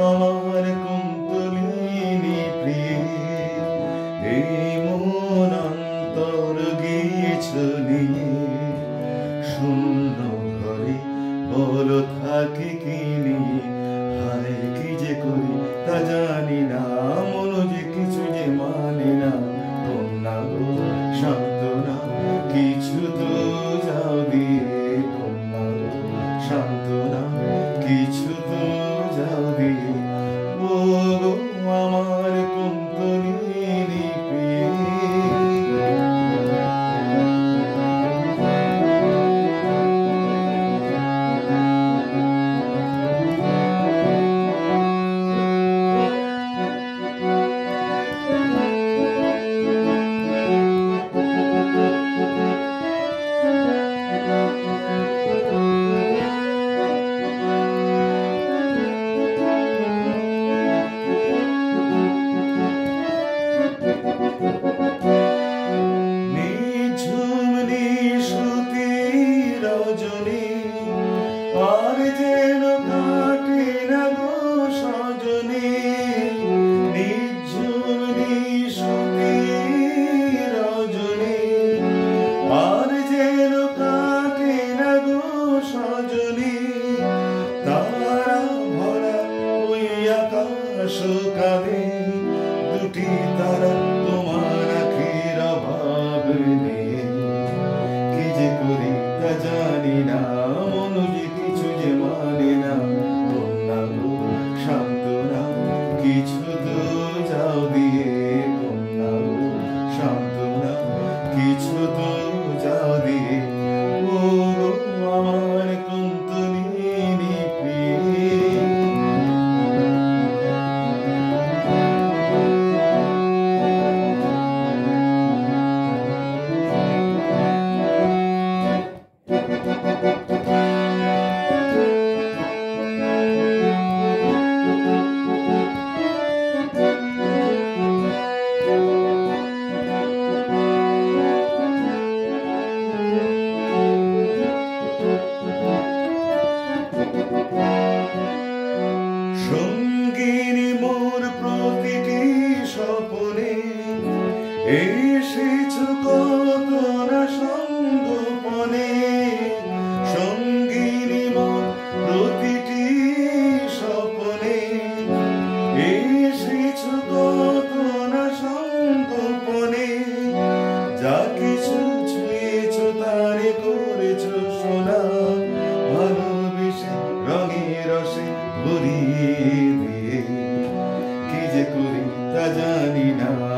আমার কুন্তলিনী প্রিয়ে এই মন অন্তর গিয়েছো নিয়ে শূন্য ঘরে বলো থাকি কি নিয়ে হায় কি যে করি তা জানি না মন যে কিছু যে মানে না কন্যা গো সান্ত্বনা কিছু তো যাও দিয়ে কন্যা গো সান্ত্বনা কিছু তো যাও দিয়ে ও গো আমার কুন্তলিনী প্রিয়ে আর যেন কাটে না গো সজনে নিঝুম নিশুতি রজনী আর যেন কাটে না গো সজনী তারা ভরা ওই আকাশ কাঁদে দুটি তারা তোমার আখির অভাব নেই কি যে করি তা জানি না মন যে কিছু যে মানে না কন্যা গো সান্ত্বনা কিছু তো যাও দিয়ে কন্যা গো সান্ত্বনা কিছু তো যাও দিয়ে ও গো আমার কুন্তলিনী প্রিয়ে সঙ্গিনী মোর প্রতিটি স্বপনে এসেছো কত না সঙ্গোপনে সঙ্গিনী মোর প্রতিটি স্বপনে এসেছো কত না সঙ্গোপনে যা কিছু ছুঁয়েছো তারে করেছো সোনা ভালোবেসে রঙে রসে ভরিয়ে দিয়ে কি যে করি তা জানি না